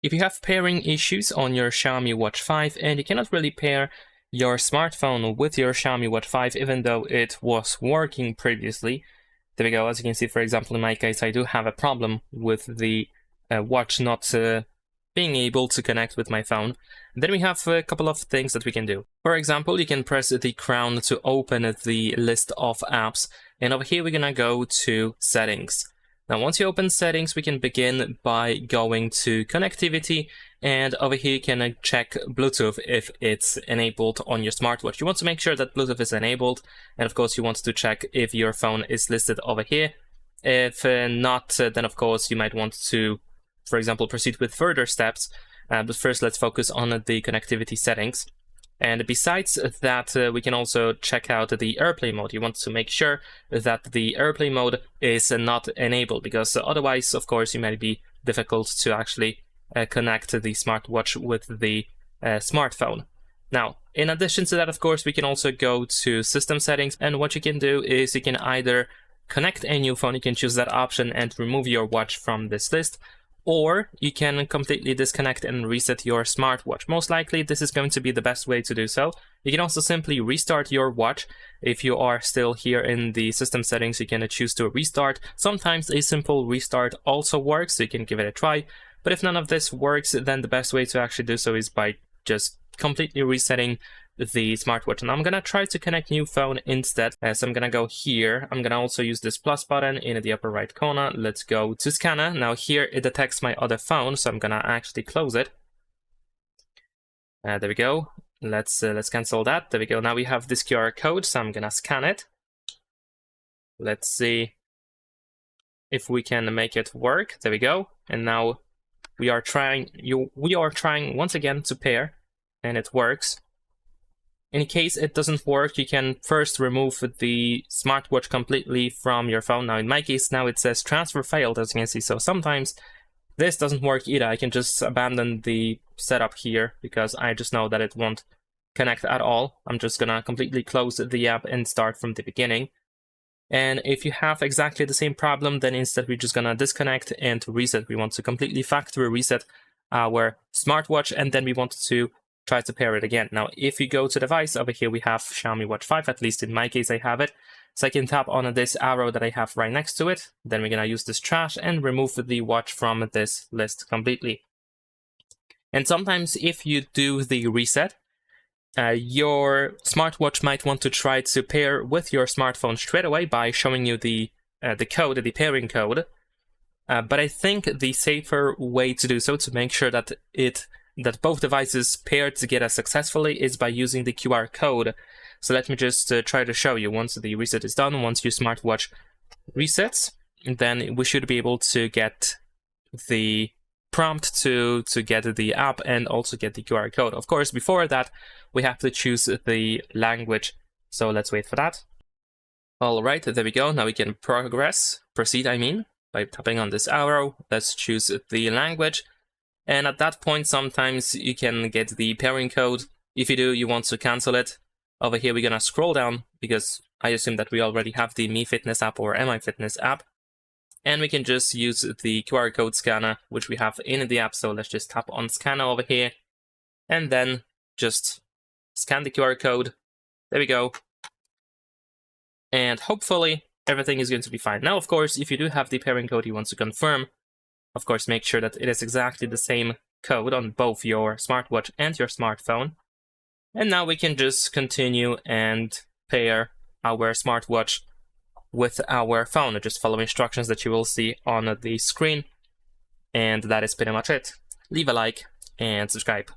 If you have pairing issues on your Xiaomi Watch 5 and you cannot really pair your smartphone with your Xiaomi Watch 5 even though it was working previously, there we go. As you can see, for example, in my case, I do have a problem with the watch not being able to connect with my phone. Then we have a couple of things that we can do. For example, you can press the crown to open the list of apps, and over here we're gonna go to settings. Now once you open settings, we can begin by going to connectivity, and over here you can check Bluetooth if it's enabled on your smartwatch. You want to make sure that Bluetooth is enabled, and of course you want to check if your phone is listed over here. If not, then of course you might want to, for example, proceed with further steps. But first let's focus on the connectivity settings. And besides that, we can also check out the AirPlay mode. You want to make sure that the AirPlay mode is not enabled, because otherwise, of course, it might be difficult to actually connect the smartwatch with the smartphone. Now, in addition to that, of course, we can also go to system settings, and what you can do is you can either connect a new phone, you can choose that option and remove your watch from this list, or you can completely disconnect and reset your smartwatch. Most likely this is going to be the best way to do so. You can also simply restart your watch. If you are still here in the system settings, you can choose to restart. Sometimes a simple restart also works, so you can give it a try. But if none of this works, then the best way to actually do so is by just completely resetting the smartwatch. And I'm gonna try to connect new phone instead. So I'm gonna go here. I'm gonna also use this plus button in the upper right corner. Let's go to scanner. Now here it detects my other phone, so I'm gonna actually close it. There we go. Let's cancel that. There we go. Now we have this QR code, so I'm gonna scan it. Let's see if we can make it work. There we go. And now we are trying once again to pair, and it works. In case it doesn't work, you can first remove the smartwatch completely from your phone. Now in my case, now it says transfer failed, as you can see. So sometimes this doesn't work either. I can just abandon the setup here because I just know that it won't connect at all. I'm just gonna completely close the app and start from the beginning. And if you have exactly the same problem, then instead we're just gonna disconnect and reset. We want to completely factory reset our smartwatch, and then we want to try to pair it again. Now, if you go to device, over here we have Xiaomi Watch 5, at least in my case I have it. So I can tap on this arrow that I have right next to it. Then we're gonna use this trash and remove the watch from this list completely. And sometimes if you do the reset, your smartwatch might want to try to pair with your smartphone straight away by showing you the code, the pairing code. But I think the safer way to do so, to make sure that both devices paired together successfully, is by using the QR code. So let me just try to show you. Once the reset is done, once your smartwatch resets, then we should be able to get the prompt to get the app and also get the QR code. Of course, before that, we have to choose the language. So let's wait for that. All right, there we go. Now we can proceed, by tapping on this arrow. Let's choose the language. And at that point, sometimes you can get the pairing code. If you do, you want to cancel it. Over here, we're gonna scroll down because I assume that we already have the Mi Fitness app or Mi Fitness app. And we can just use the QR code scanner, which we have in the app. So let's just tap on scanner over here and then just scan the QR code. There we go. And hopefully everything is going to be fine. Now, of course, if you do have the pairing code you want to confirm, of course, make sure that it is exactly the same code on both your smartwatch and your smartphone. And now we can just continue and pair our smartwatch with our phone. Just follow instructions that you will see on the screen. And that is pretty much it. Leave a like and subscribe.